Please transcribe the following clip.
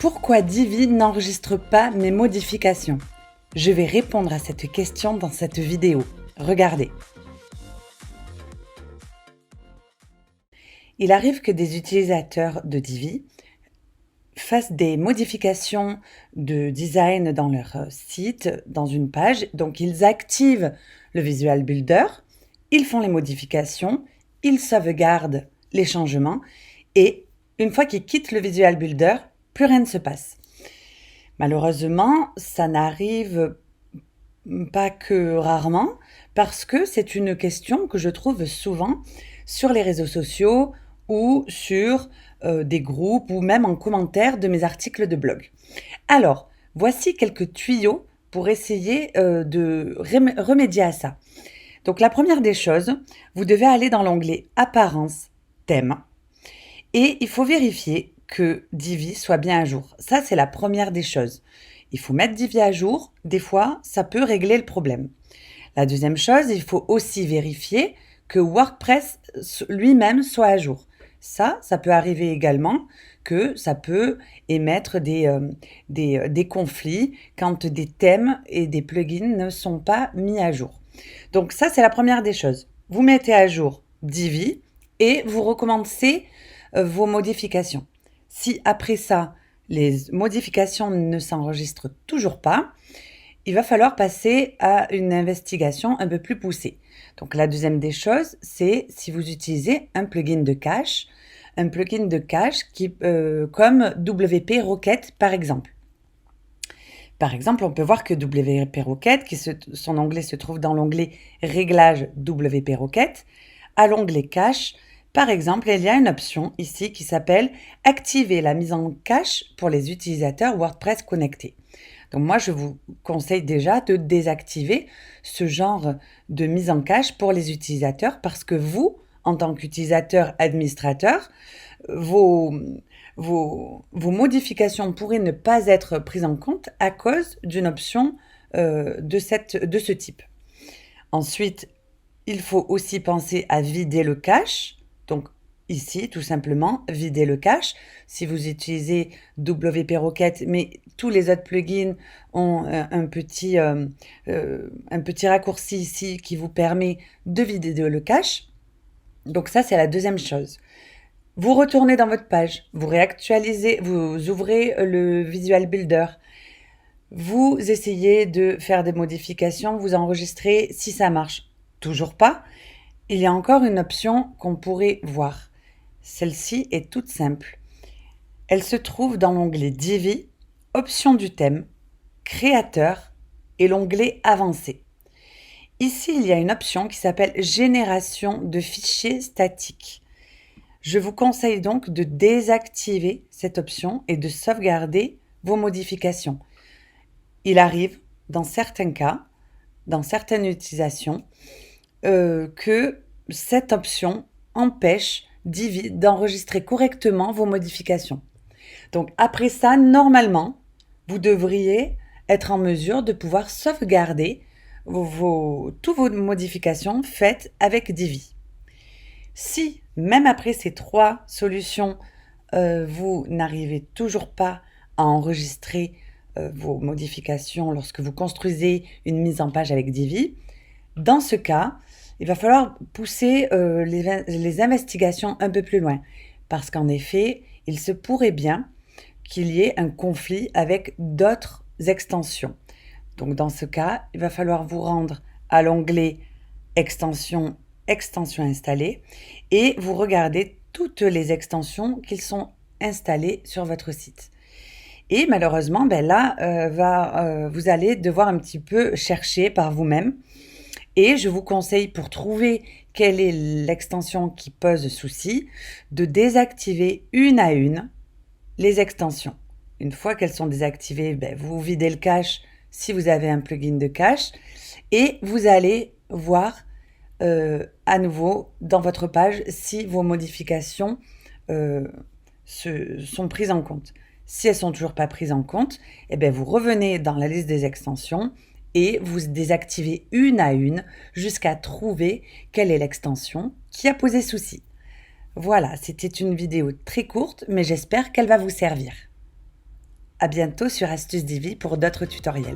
Pourquoi Divi n'enregistre pas mes modifications? Je vais répondre à cette question dans cette vidéo. Regardez. Il arrive que des utilisateurs de Divi fassent des modifications de design dans leur site, dans une page. Donc, ils activent le Visual Builder, ils font les modifications, ils sauvegardent les changements et une fois qu'ils quittent le Visual Builder, plus rien ne se passe. Malheureusement, ça n'arrive pas que rarement parce que c'est une question que je trouve souvent sur les réseaux sociaux ou sur des groupes ou même en commentaire de mes articles de blog. Alors, voici quelques tuyaux pour essayer de remédier à ça. Donc la première des choses, vous devez aller dans l'onglet Apparence, Thème et il faut vérifier que Divi soit bien à jour. Ça, c'est la première des choses. Il faut mettre Divi à jour. Des fois, ça peut régler le problème. La deuxième chose, il faut aussi vérifier que WordPress lui-même soit à jour. Ça peut arriver également que ça peut émettre des conflits quand des thèmes et des plugins ne sont pas mis à jour. Donc ça, c'est la première des choses. Vous mettez à jour Divi et vous recommencez vos modifications. Si après ça, les modifications ne s'enregistrent toujours pas, il va falloir passer à une investigation un peu plus poussée. Donc la deuxième des choses, c'est si vous utilisez un plugin de cache qui, comme WP Rocket par exemple. Par exemple, on peut voir que WP Rocket, son onglet se trouve dans l'onglet Réglages WP Rocket, à l'onglet Cache. Par exemple, il y a une option ici qui s'appelle « Activer la mise en cache pour les utilisateurs WordPress connectés ». Donc moi, je vous conseille déjà de désactiver ce genre de mise en cache pour les utilisateurs parce que vous, en tant qu'utilisateur administrateur, vos modifications pourraient ne pas être prises en compte à cause d'une option de ce type. Ensuite, il faut aussi penser à vider le cache. Donc ici, tout simplement, vider le cache. Si vous utilisez WP Rocket, mais tous les autres plugins ont un petit raccourci ici qui vous permet de vider le cache. Donc ça, c'est la deuxième chose. Vous retournez dans votre page, vous réactualisez, vous ouvrez le Visual Builder, vous essayez de faire des modifications, vous enregistrez. Si ça marche toujours pas, il y a encore une option qu'on pourrait voir. Celle-ci est toute simple. Elle se trouve dans l'onglet Divi, option du thème, créateur et l'onglet avancé. Ici, il y a une option qui s'appelle génération de fichiers statiques. Je vous conseille donc de désactiver cette option et de sauvegarder vos modifications. Il arrive, dans certains cas, dans certaines utilisations, que cette option empêche Divi d'enregistrer correctement vos modifications. Donc après ça, normalement, vous devriez être en mesure de pouvoir sauvegarder toutes vos modifications faites avec Divi. Si, même après ces 3 solutions, vous n'arrivez toujours pas à enregistrer vos modifications lorsque vous construisez une mise en page avec Divi, dans ce cas, il va falloir pousser les investigations un peu plus loin. Parce qu'en effet, il se pourrait bien qu'il y ait un conflit avec d'autres extensions. Donc dans ce cas, il va falloir vous rendre à l'onglet extension installée et vous regardez toutes les extensions qui sont installées sur votre site. Et malheureusement, vous allez devoir un petit peu chercher par vous-même. Et je vous conseille, pour trouver quelle est l'extension qui pose souci, de désactiver une à une les extensions. Une fois qu'elles sont désactivées, vous videz le cache si vous avez un plugin de cache et vous allez voir à nouveau dans votre page si vos modifications sont prises en compte. Si elles ne sont toujours pas prises en compte, vous revenez dans la liste des extensions et vous désactivez une à une jusqu'à trouver quelle est l'extension qui a posé souci. Voilà, c'était une vidéo très courte, mais j'espère qu'elle va vous servir. À bientôt sur Astuces Divi pour d'autres tutoriels.